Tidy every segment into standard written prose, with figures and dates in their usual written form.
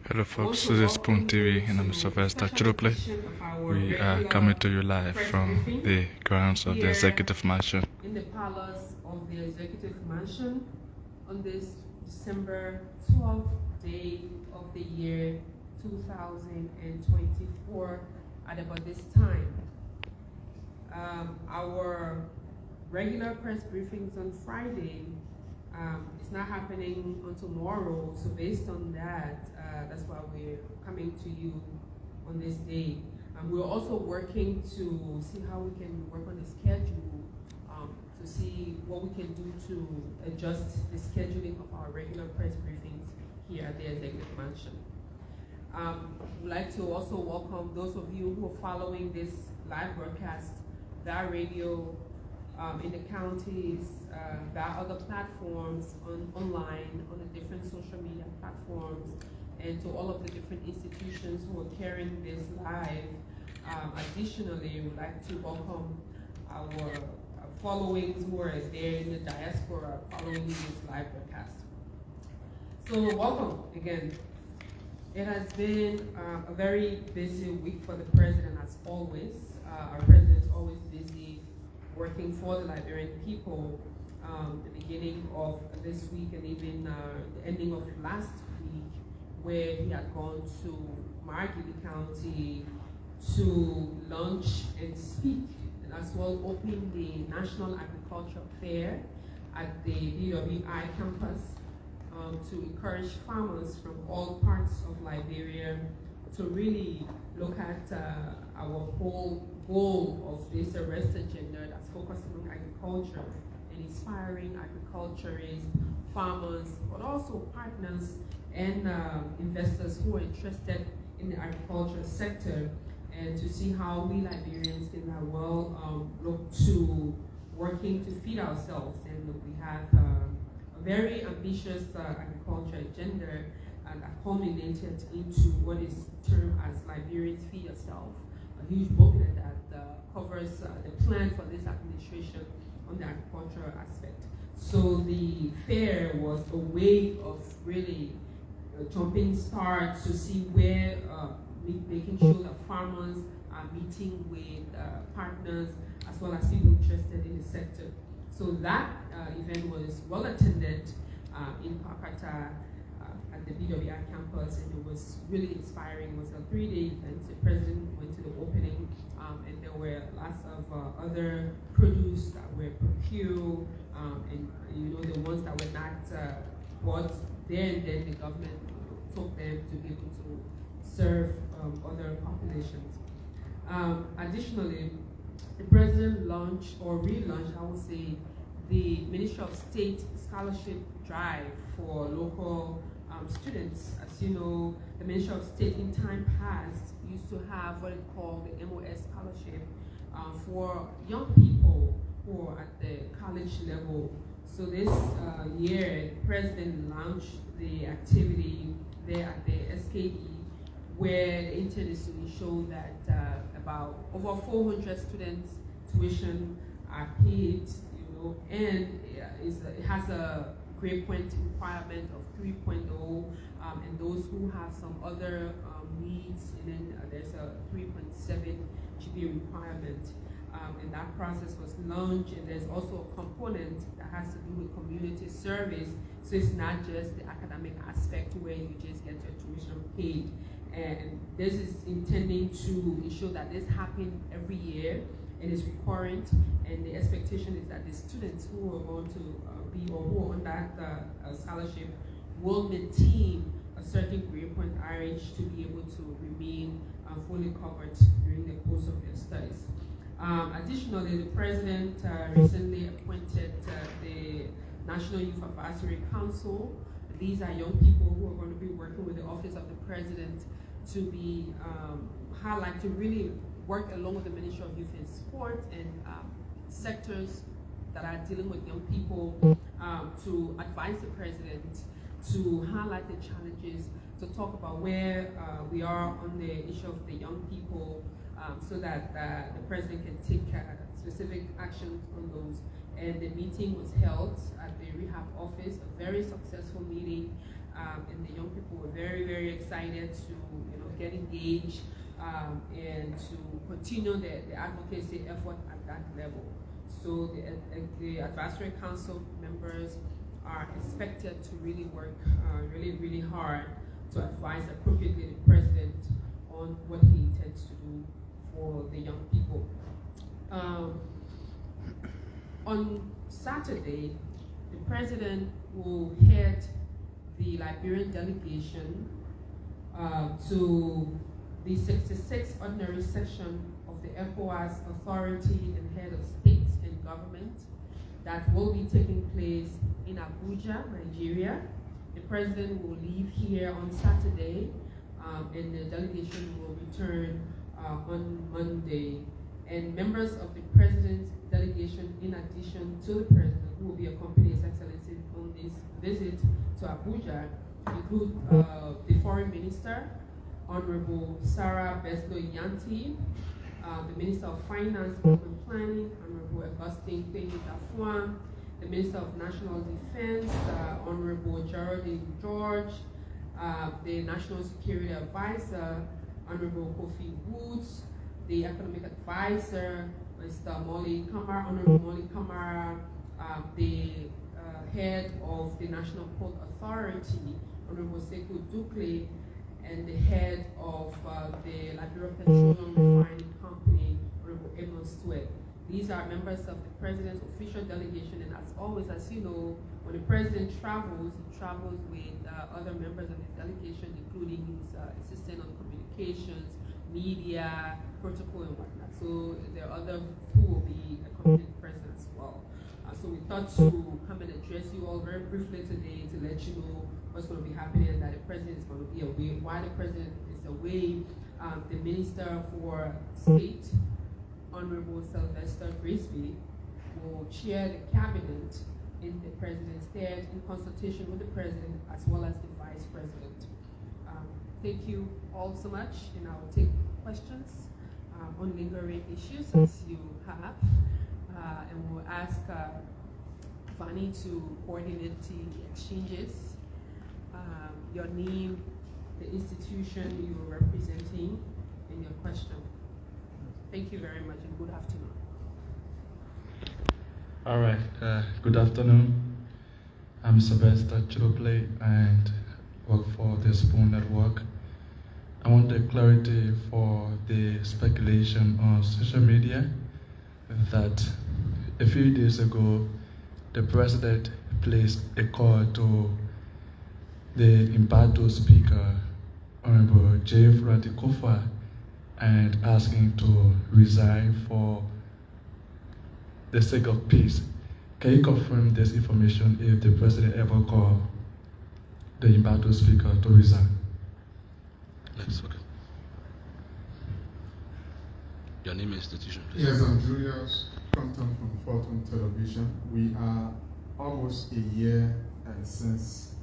Hello folks, this is Spoon TV and I'm Sylvester Chidople. We are coming to you live from the grounds of the Executive Mansion. In the palace of the Executive Mansion on this December 12th day of the year 2024 at about this time. Our regular press briefings on Friday it's not happening on tomorrow, so based on that, that's why we're coming to you on this day. We're also working to see how we can work on the schedule, to see what we can do to adjust the scheduling of our regular press briefings here at the Executive Mansion. We'd like to also welcome those of you who are following this live broadcast via radio, in the counties, via other platforms, online, on the different social media platforms, and to all of the different institutions who are carrying this live. Additionally, we'd like to welcome our followings who are there in the diaspora following this live broadcast. So welcome again. It has been a very busy week for the president, as always. Our president is always busy working for the Liberian people. The beginning of this week and even the ending of last week, where he had gone to Monrovia County to launch and speak, and as well open the National Agriculture Fair at the BWI campus to encourage farmers from all parts of Liberia to really look at our whole goal of this arrest agenda that's focusing on agriculture and inspiring agriculturists, farmers, but also partners and investors who are interested in the agriculture sector, and to see how we Liberians can look to working to feed ourselves. And we have a very ambitious agriculture agenda that culminated into what is termed as Liberians Feed Yourself, a huge booklet that covers the plan for this administration on the agricultural aspect. So the fair was a way of really jumping start to see where making sure that farmers are meeting with partners as well as people interested in the sector. So that event was well attended in Pakata at the BWI campus, and it was really inspiring. It was a 3-day event. The president went to the opening, and there were lots of other produce that were procured, and the ones that were not bought there, and then the government took them to be able to serve other populations. Additionally, the president launched or relaunched, I would say, the Ministry of State Scholarship Drive for local students. As you know, the Ministry of State in time past used to have what it called the MOS Scholarship for young people who are at the college level. So this year, the president launched the activity there at the SKE, where the intent is to ensure that about over 400 students' tuition are paid, and it has a grade point requirement of 3.0, and those who have some other needs, and then there's a 3.7 GPA requirement. And that process was launched, and there's also a component that has to do with community service. So it's not just the academic aspect where you just get your tuition paid. And this is intending to ensure that this happens every year and is recurrent. And the expectation is that the students who are going to be or who are on that scholarship will maintain a certain grade point average to be able to remain fully covered during the course of their studies. Additionally, the president recently appointed the National Youth Advisory Council. These are young people who are going to be working with the Office of the President to be highlight to really work along with the Ministry of Youth and Sport and sectors that are dealing with young people to advise the president, to highlight the challenges, to talk about where we are on the issue of the young people, so that the president can take specific actions on those. And the meeting was held at the rehab office, a very successful meeting. and the young people were very, very excited to get engaged and to continue the advocacy effort at that level. So the advisory council members are expected to really work really, really hard to advise appropriately the president on what he intends to do for the young people. On Saturday, the president will head the Liberian delegation to the 66th ordinary session of the ECOWAS Authority and Head of States and Government that will be taking place in Abuja, Nigeria. The president will leave here on Saturday, and the delegation will return on Monday. And members of the president's delegation, in addition to the president, who will be accompanying His Excellency on this visit to Abuja, include the Foreign Minister, Honorable Sarah Beslo-Yanti, the Minister of Finance and Urban Planning, Honorable Augustine Kwenyi-Dafuan, the Minister of National Defense, Honorable Geraldine George, the National Security Advisor, Honorable Kofi Woods, the Economic Advisor, Mr. Molly Kamara, Honorable Molly Kamara, the Head of the National Port Authority, Honorable Sekou Dukle, and the Head of the Liberia Petroleum Refining Company, Honorable Amos Sweat. These are members of the President's official delegation, and as always, as you know, when the President travels, he travels with other members of his delegation, including his assistant on communications, media, protocol, and whatnot. So there are others who will be accompanying the President as well. So we thought to come and address you all very briefly today to let you know what's going to be happening and that the President is going to be away. While the President is away, the Minister for State, Honorable Sylvester Brisby, will chair the cabinet in the President's stead in consultation with the President as well as the Vice President. Thank you all so much, and I will take questions on lingering issues as you have, and we'll ask Vani to coordinate the exchanges, your name, the institution you are representing, and your question. Thank you very much, and good afternoon. All right, good afternoon. I'm Sylvester Chidople and work for the Spoon Network. I want the clarity for the speculation on social media that a few days ago, the president placed a call to the Imbato speaker, Honorable J. Franti Kofa, and asking to resign for the sake of peace. Can you confirm this information if the president ever called the Imbato speaker to resign? Next, okay. Your name and institution, please. Yes, I'm Julius Compton from Fortune Television. We are almost a year since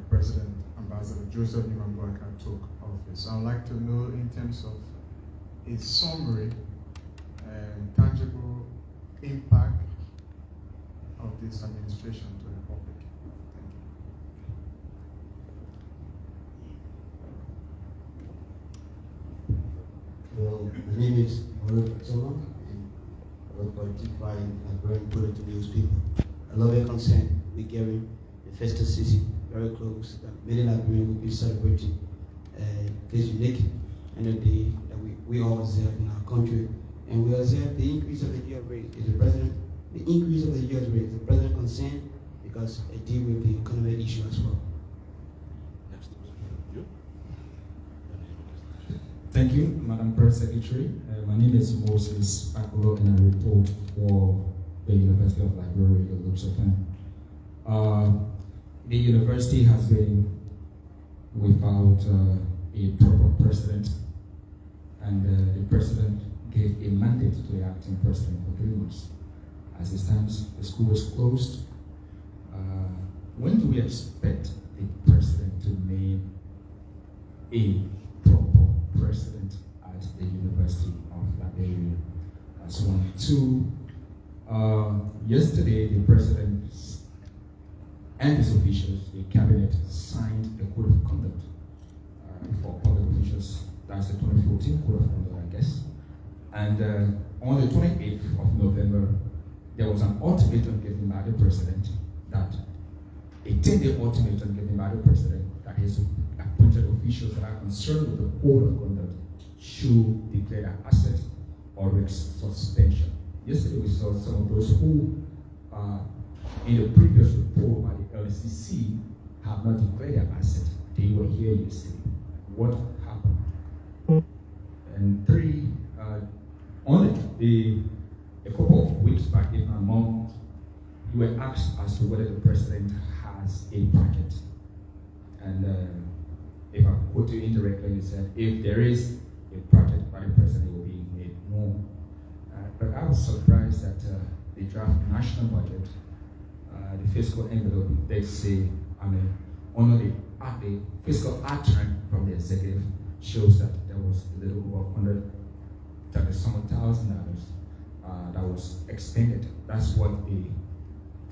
President Ambassador Joseph Imambuaka took office. I would like to know, in terms of a summary and tangible impact of this administration to the public. Thank you. Well, my name is Monrovia and I work for T5 Liberian Political Newspaper. I love your concern. We're getting the festive season very close. Many Liberians will be celebrating this unique end of the day that we all observe in our country. And we observe the increase of the year rate. Is the president, the increase of the year rate, is the president concerned? Because I deal with the economic issue as well. Next, you. Thank you, Madam Press Secretary. My name is Moses Akolo, and I report for the University of Liberia, the Looks FM. The university has been without a proper president, and the president gave a mandate to the acting president for 3 months. As it stands, the school is closed. When do we expect the president to name a proper president at the University of Liberia? That's one. Two, yesterday the president and his officials, the cabinet signed a code of conduct for public officials. That's the 2014 code of conduct, I guess. And on the 28th of November, there was an ultimatum given by the president that a 10-day ultimatum given by the president that his appointed officials that are concerned with the code of conduct should declare their asset or risk suspension. Yesterday we saw some of those who, in the previous report by the LCC, have not declared their asset. They were here yesterday. What happened? And three, a couple of weeks back, in a month, you were asked as to whether the president has a project. And if I quote you indirectly, you said, if there is a project by the president, it will be made known. But I was surprised that the draft national budget, the fiscal envelope, they say, only the fiscal outturn from the executive shows that there was a little over $130,000 that was expended. That's what the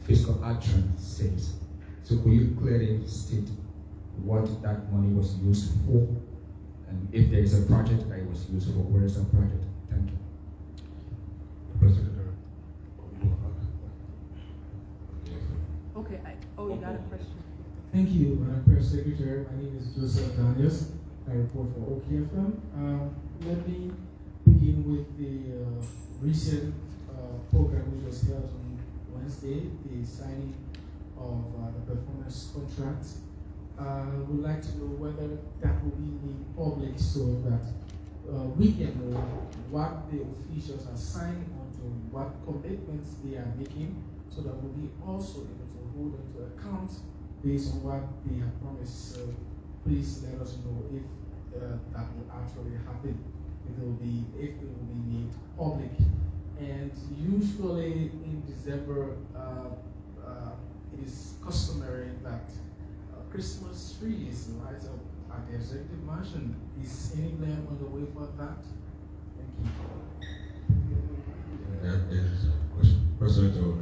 fiscal outturn says. So could you clearly state what that money was used for? And if there is a project that it was used for, where is that project? Thank you. Press Secretary. Okay, you got a question. Thank you, Madam Press Secretary. My name is Joseph Daniels. I report for OKFM. Let me begin with the recent program which was held on Wednesday, the signing of the performance contract. Would like to know whether that will be made public so that we can know what the officials are signing on to, what commitments they are making, so that we'll be also able to hold them to account based on what they have promised. So please let us know if that will actually happen. If it will be made public. And usually in December, it is customary that Christmas trees light up at the executive mansion. Is any plan on the way for that? Thank you. There is a question. President Joe.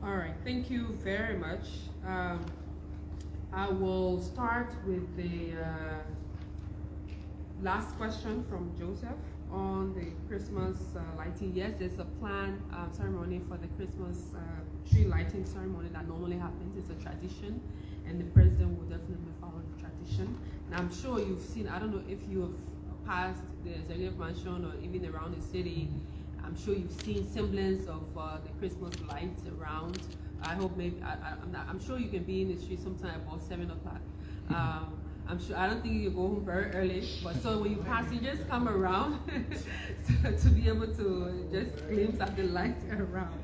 All right, thank you very much. I will start with the last question from Joseph on the Christmas lighting. Yes, there's a planned ceremony for the Christmas tree lighting ceremony that normally happens. It's a tradition, and the president will definitely follow the tradition. And I'm sure you've seen, I don't know if you have passed the executive mansion or even around the city, I'm sure you've seen semblance of the Christmas lights around. I hope maybe, I'm sure you can be in the street sometime about 7 o'clock. I'm sure, I don't think you go home very early, but so when you passengers come around to be able to just glimpse at the lights around.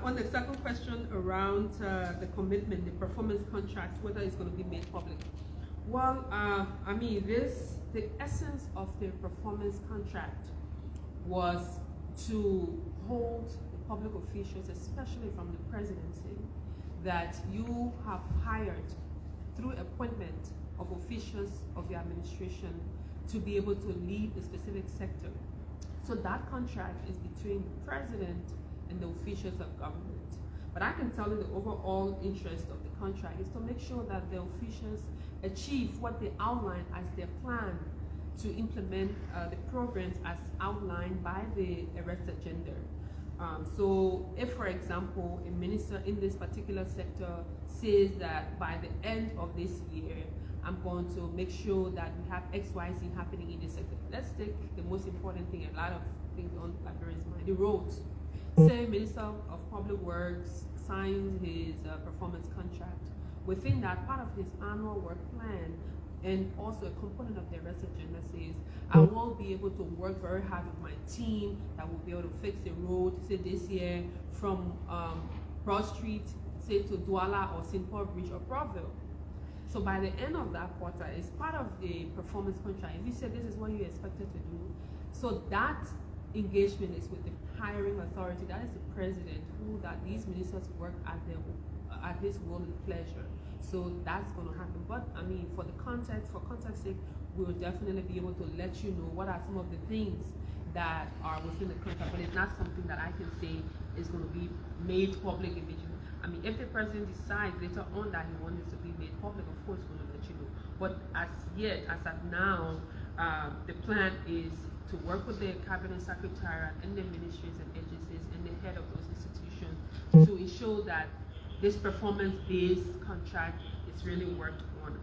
On the second question around the commitment, the performance contract, whether it's going to be made public. Well, I mean, the essence of the performance contract was to hold the public officials, especially from the presidency, that you have hired through appointment of officials of your administration to be able to lead a specific sector. So that contract is between the president and the officials of government. But I can tell you the overall interest of the contract is to make sure that the officials achieve what they outline as their plan to implement the programs as outlined by the arrested agenda. So if, for example, a minister in this particular sector says that by the end of this year, I'm going to make sure that we have X, Y, Z happening in this sector. Let's take the most important thing, a lot of things on Liberia's mind, the roads. Say Minister of Public Works signs his performance contract. Within that, part of his annual work plan and also a component of the arrest agenda says, I will be able to work very hard with my team that will be able to fix the road, say this year, from Broad Street, say to Douala or St. Paul Bridge or Broadville. So by the end of that quarter, it's part of the performance contract. If you say this is what you expected to do, so that engagement is with the hiring authority, that is the president, who that these ministers work at his will and pleasure. So that's going to happen. But I mean, for context sake, we'll definitely be able to let you know what are some of the things that are within the contract, but it's not something that I can say is going to be made public immediately. I mean, if the president decides later on that he wants it to be made public, of course we're going to let you know. But as yet, as of now, the plan is to work with the cabinet secretariat and the ministries and agencies and the head of those institutions to ensure that this performance-based contract is really worked on.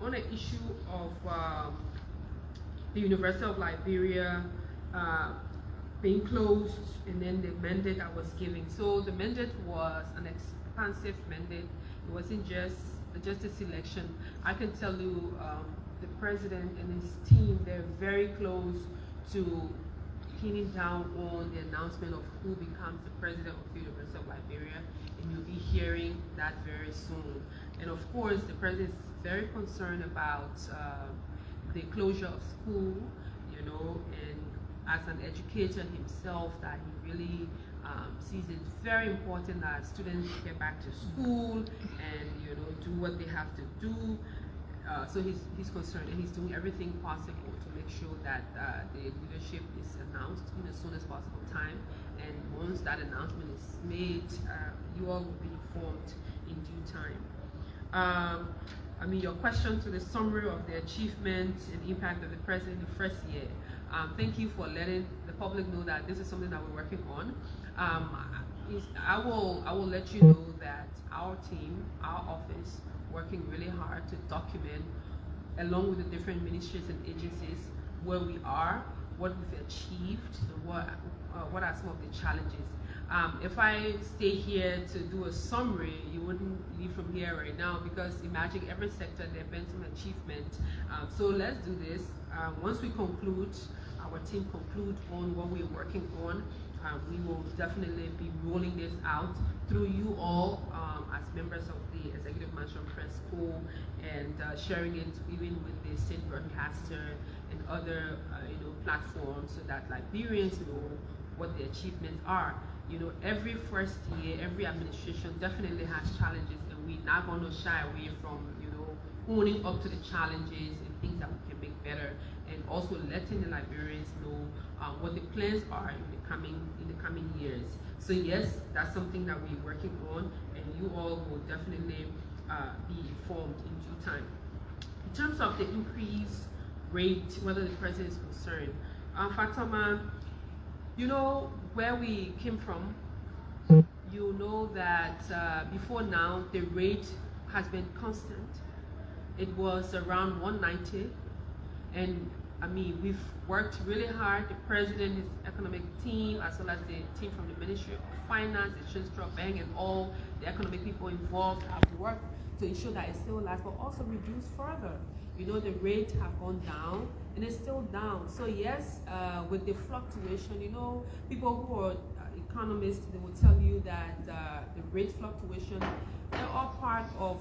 On the issue of the University of Liberia being closed and then the mandate I was giving. So the mandate was an expansive mandate. It wasn't just a selection. I can tell you the president and his team, they're very close to pinning down on the announcement of who becomes the president of the University of Liberia, and you'll be hearing that very soon. And of course, the president is very concerned about the closure of school, you know, and as an educator himself, that he really sees it very important that students get back to school and, you know, do what they have to do. So he's concerned, and he's doing everything possible to make sure that the leadership is announced in as soon as possible time. And once that announcement is made, you all will be informed in due time. I mean, your question to the summary of the achievement and impact of the president in the first year. Thank you for letting the public know that this is something that we're working on. I will let you know that our team, our office, working really hard to document, along with the different ministries and agencies, where we are, what we've achieved, and what are some of the challenges. If I stay here to do a summary, you wouldn't leave from here right now, because imagine every sector there has been some achievement. So let's do this. Once we conclude, our team conclude on what we're working on, we will definitely be rolling this out through you all as members of the Executive Management Press School, and sharing it even with the state broadcaster and other platforms, so that Liberians know what the achievements are. You know, every first year, every administration definitely has challenges, and we're not going to shy away from, owning up to the challenges and things that we can make better, and also letting the Liberians know what the plans are in the coming years. So yes, that's something that we're working on, and you all will definitely be informed in due time. In terms of the increase rate, whether the president is concerned, Fatoma, you know where we came from. You know that before now, the rate has been constant. It was around 190, and I mean, we've worked really hard. The president, his economic team, as well as the team from the Ministry of Finance, the Central Bank, and all the economic people involved have worked to ensure that it still lasts, but also reduce further. You know, the rate have gone down, and it's still down. So yes, with the fluctuation, people who are economists, they will tell you that the rate fluctuation, they're all part of,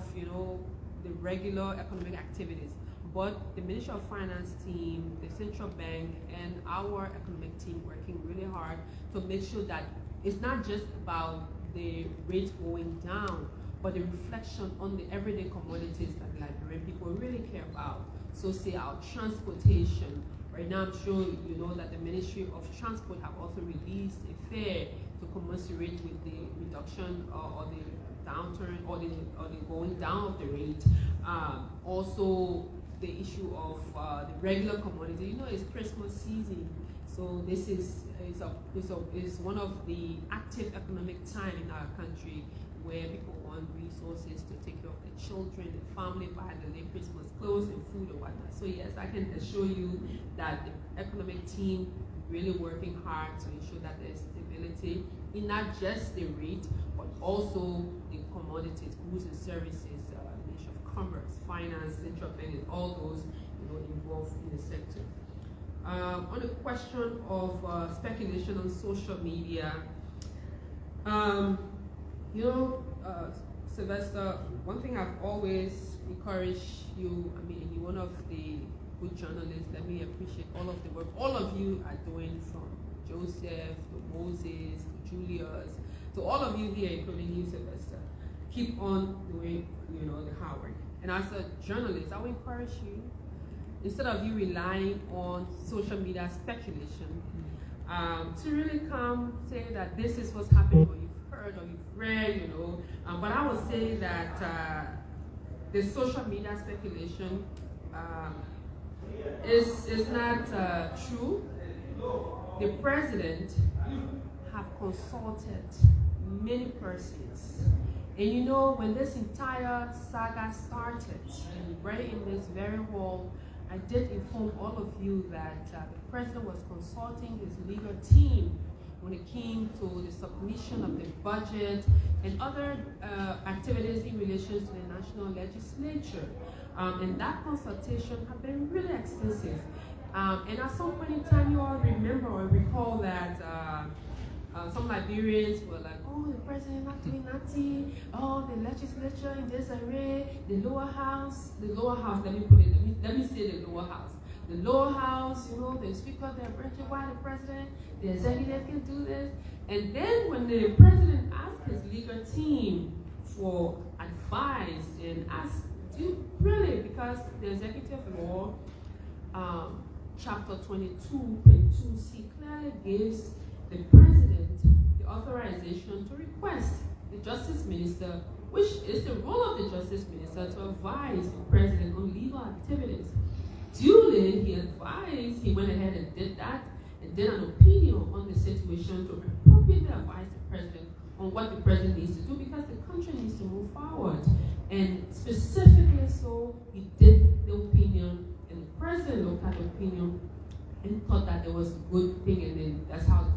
the regular economic activities. But the Ministry of Finance team, the Central Bank, and our economic team working really hard to make sure that it's not just about the rate going down, but the reflection on the everyday commodities that Liberian people really care about. So say our transportation. Right now, I'm sure you know that the Ministry of Transport have also released a fare to commensurate with the reduction or the downturn or the going down of the rate. Also, the issue of the regular commodity. It's Christmas season, so this is one of the active economic time in our country, where people want resources to take care of their children, their family, buy the late Christmas clothes and food or whatnot. So yes, I can assure you that the economic team really working hard to ensure that there's stability in not just the rate, but also the commodities, goods and services, Ministry of Commerce, Finance, Central Bank, and all those involved in the sector. On the question of speculation on social media, Sylvester, one thing I've always encouraged you, you're one of the good journalists. Let me appreciate all of the work all of you are doing, from Joseph to Moses to Julius to all of you here, including you, Sylvester. Keep on doing, the hard work. And as a journalist, I will encourage you. instead of you relying on social media speculation, to really come say that this is what's happening, or you've heard, or you've read, you know. But I would say that the social media speculation is not true. The president have consulted many persons. And you know, when this entire saga started, and right in this very hall, I did inform all of you that the president was consulting his legal team when it came to the submission of the budget and other activities in relation to the national legislature. And that consultation has been really extensive. And at some point in time, you all remember or recall that some Liberians were like, oh, the president not doing nothing, oh, the legislature in disarray, the lower house, let me say the lower house. The lower house, you know, the speaker, they're branching, why the president, the executive can do this. And then when the president asked his legal team for advice and asked, really, because the executive law, chapter 22.2c clearly gives the president the authorization to request the justice minister, which is the role of the justice minister, to advise the president on legal activities. Duly, he went ahead and did that, and did an opinion on the situation to appropriately advise the president on what the president needs to do, because the country needs to move forward. And specifically so, he did the opinion, and the president looked at the opinion and thought that there was a good thing, and then that's how the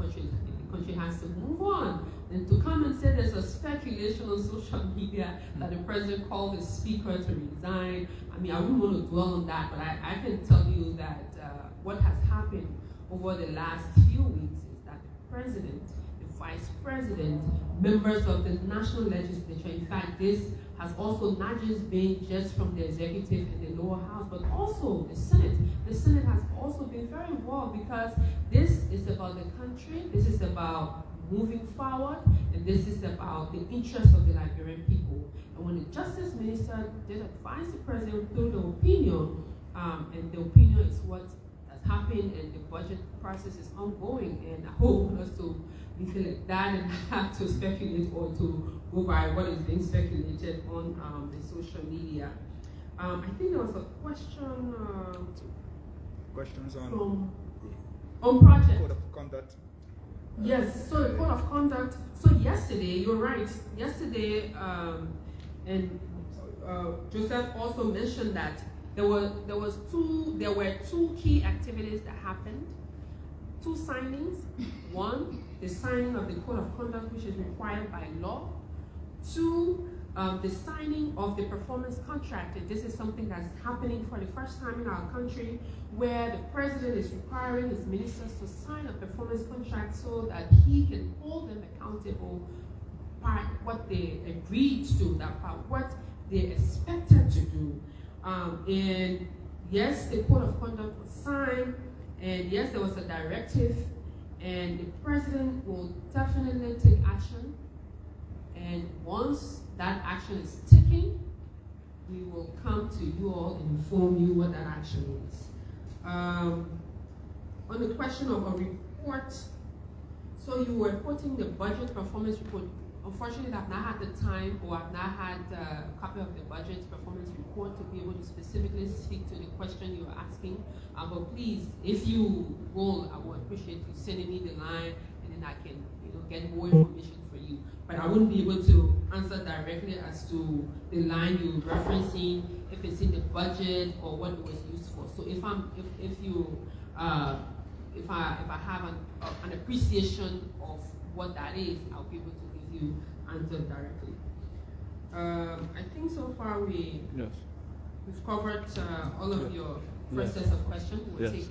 country has to move on. And to come and say there's a speculation on social media that the president called the speaker to resign, I mean, I wouldn't want to dwell on that, but I can tell you that what has happened over the last few weeks is that the president, the vice president, members of the national legislature, in fact, this has also not just been just from the executive and the lower house, but also the Senate. The Senate has also been very involved, because this is about the country, this is about moving forward, and this is about the interests of the Liberian people. And when the justice minister did advise the president through the opinion, and the opinion is what has happened, and the budget process is ongoing, and I hope us to be like that and have to speculate or to go by what is being speculated on the social media. I think there was a question. Questions on project. Code of conduct. Yes, so the code of conduct. So yesterday, you're right. Yesterday, and Joseph also mentioned that there were two key activities that happened. Two signings. One, the signing of the code of conduct, which is required by law. Two, the signing of the performance contract. And this is something that's happening for the first time in our country, where the president is requiring his ministers to sign a performance contract so that he can hold them accountable by what they agreed to, that part, what they expected to do. And yes, the code of conduct was signed, and yes, there was a directive, and the president will definitely take action. And once that action is taken, we will come to you all and inform you what that action is. On the question of a report, so you were quoting the budget performance report. Unfortunately, I've not had the time, or I've not had a copy of the budget performance report to be able to specifically speak to the question you are asking. But please, if you will, I would appreciate you sending me the line, and then I can, get more information for you. But I wouldn't be able to answer directly as to the line you're referencing, if it's in the budget or what it was used for. So if I have an appreciation of what that is, I'll be able to give you answer directly. I think so far we've covered all of your first set of questions. We'll take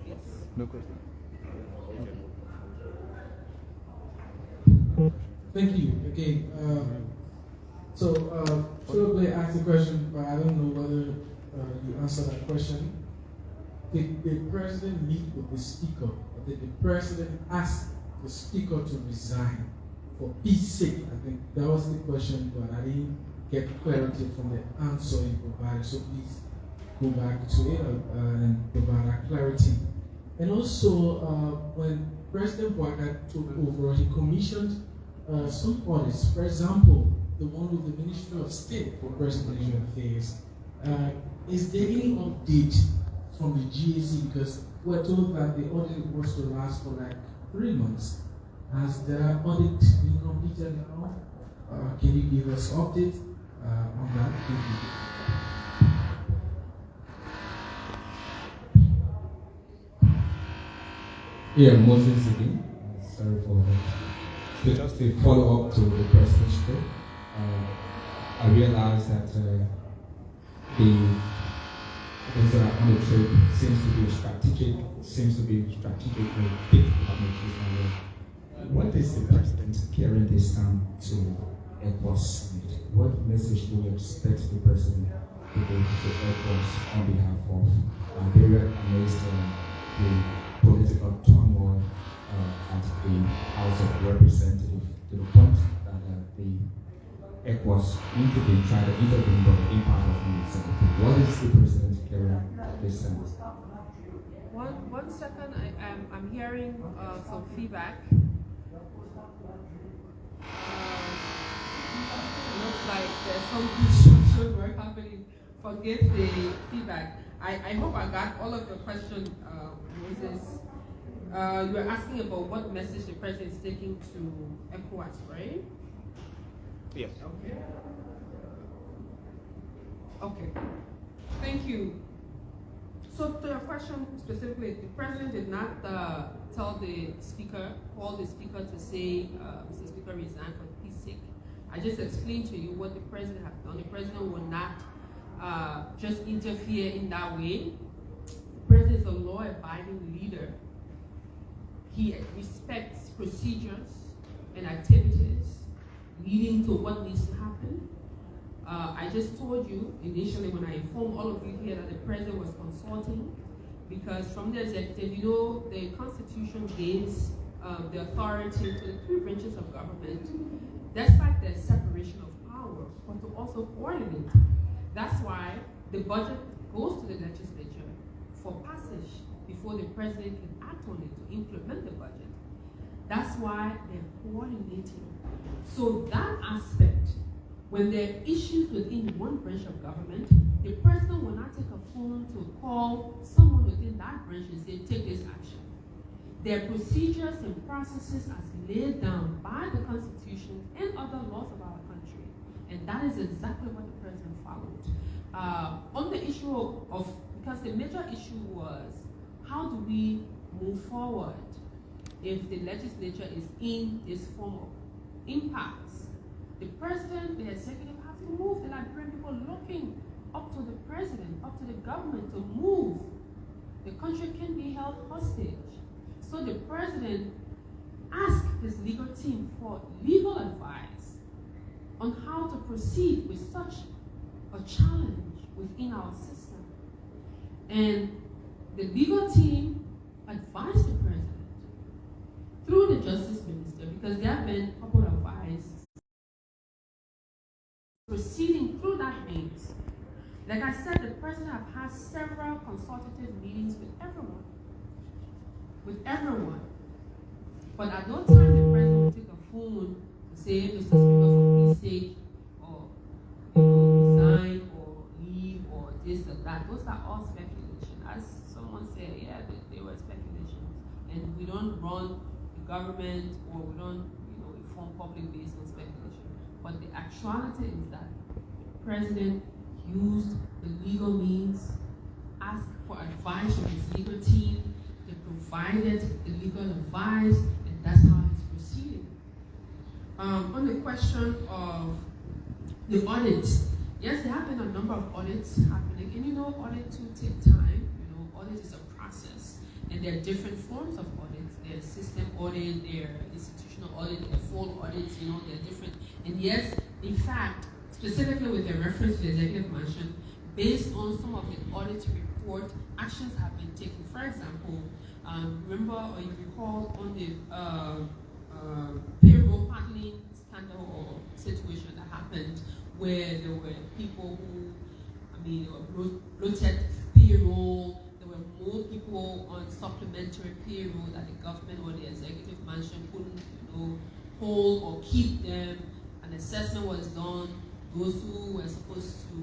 yes. No question. Thank you again. Probably asked a question, but I don't know whether you answered that question. Did the president meet with the speaker, or did the president ask the speaker to resign for peace sake? I think that was the question, but I didn't get clarity from the answer you provided. So please go back to it and provide that clarity. And also, when President Boakai took over, he commissioned some audits. For example, the one with the Ministry of State for Presidential Affairs. Is there any update from the GAC? Because we're told that the audit was to last for like 3 months. Has the audit been completed now? Can you give us update on that? Thank you. Yeah, Moses again. Sorry for that. So just a follow-up to the president's trip. I realized that the things that are on the trip seems to be strategically picked up. What is the president carrying this time to ECOWAS summit? What message do you expect the president to give to ECOWAS on behalf of Liberia amidst the political turmoil at the House of Representatives, to the point that the ECOWAS trying to intervene, but the impact of the What is the president carrying this time? One second, I'm hearing some feedback. Looks like there's some construction work happening. Forget the feedback. I hope I got all of your questions, Moses. You were asking about what message the president is taking to ECOWAS, right? Yes. Okay. Thank you. So to your question specifically, the president did not call the speaker to say, Mr. Speaker, resign for peace sake. I just explained to you what the president has done. The president will not just interfere in that way. The president is a law-abiding leader. He respects procedures and activities leading to what needs to happen. I just told you initially when I informed all of you here that the president was consulting, because from the executive, you know, the Constitution gives the authority to the 3 branches of government, despite the separation of power, but to also coordinate. That's why the budget goes to the legislature for passage before the president can act on it to implement the budget. That's why they're coordinating. So that aspect, when there are issues within one branch of government, the president will not take a phone to call someone within that branch and say, take this action. Their procedures and processes as laid down by the Constitution and other laws of our country. And that is exactly what the president followed. On the issue of, because the major issue was, how do we move forward if the legislature is in this form of impasse? The president, the executive has to move. The Liberian people looking up to the president, up to the government to move. The country can be held hostage. So the president asked his legal team for legal advice on how to proceed with such a challenge within our system. And the legal team advised the president through the justice minister, because there have been a couple of advice proceeding through that means. Like I said, the president has had several consultative meetings with everyone. But at no time the president will take a phone to say, Mr. Speaker, for peace sake, or resign or leave or this or that. Those are all speculation. As someone said, yeah, they were speculations. And we don't run the government, or we don't, inform public based on speculation. But the actuality is that the president used the legal means, asked for advice from his legal team, they provided the legal advice, and that's how he's proceeding. On the question of the audit, yes, there have been a number of audits happening, and audits will take time. Audit is a process, and there are different forms of audits. There's system audit, there are institutional audit, there are full audits, they're different. And yes, in fact, specifically with the reference to the executive mansion, based on some of the audit report, actions have been taken. For example, remember or you recall on the payroll handling scandal or situation that happened, where there were people who I mean, there were bloated payroll, there were more people on supplementary payroll that the government or the executive mansion couldn't, hold or keep them. An assessment was done. Those who were supposed to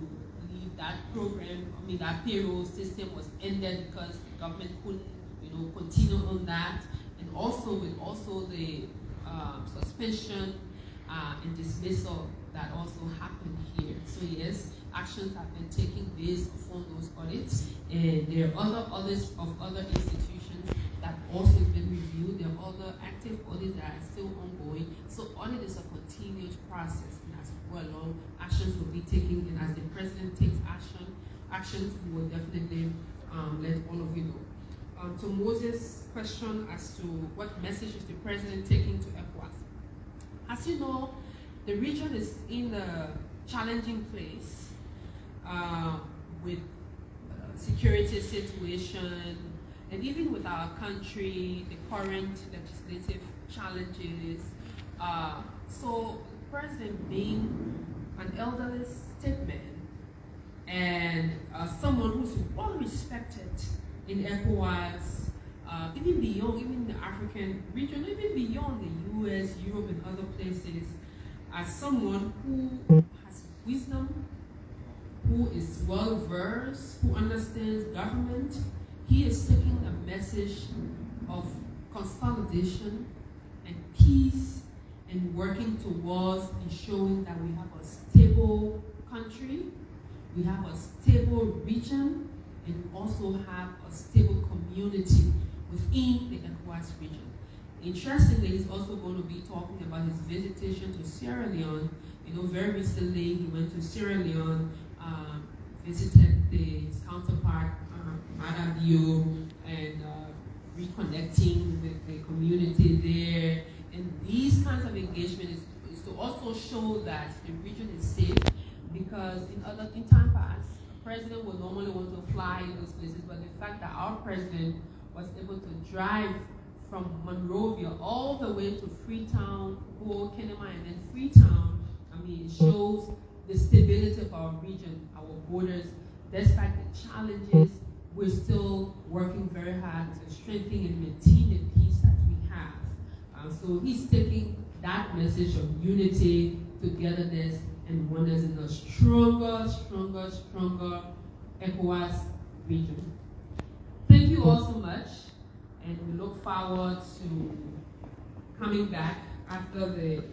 leave that program, that payroll system was ended because the government couldn't, continue on that. And also with the suspension and dismissal that also happened here. So yes, actions have been taken based upon those audits, and there are others of other institutions that also have been reviewed. There are other active audits that are still ongoing. So audit is a continuous process, and as we go along, actions will be taken, and as the president takes actions, we will definitely let all of you know. To Moses' question as to what message is the president taking to ECOWAS. As you know, the region is in a challenging place with security situation, and even with our country, the current legislative challenges. So the president, being an elderly statesman and someone who's well respected in ECOWAS, even beyond, even the African region, even beyond the US, Europe, and other places, as someone who has wisdom, who is well versed, who understands government, he is taking a message of consolidation and peace and working towards ensuring that we have a stable country, we have a stable region, and also have a stable community within the ECOWAS region. Interestingly, he's also going to be talking about his visitation to Sierra Leone. Very recently he went to Sierra Leone, visited his counterpart, Madam Bio, and reconnecting with the community there. And these kinds of engagement is to also show that the region is safe, because in time past, president would normally want to fly in those places, but the fact that our president was able to drive from Monrovia all the way to Freetown, go Kenema, and then Freetown, it shows the stability of our region, our borders. Despite the challenges, we're still working very hard to strengthen and maintain the peace that we have. So he's taking that message of unity, togetherness, and oneness in a stronger ECOWAS region. Thank you all so much, and we look forward to coming back after the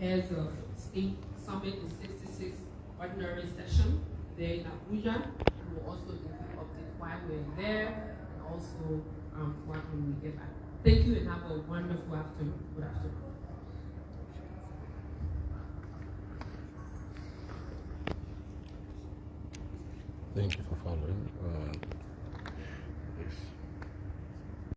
Heads of State Summit, the 66th ordinary session there in Abuja, and we'll also give you updates while we're there, and also when we get back. Thank you, and have a wonderful afternoon. Good afternoon. Thank you for following.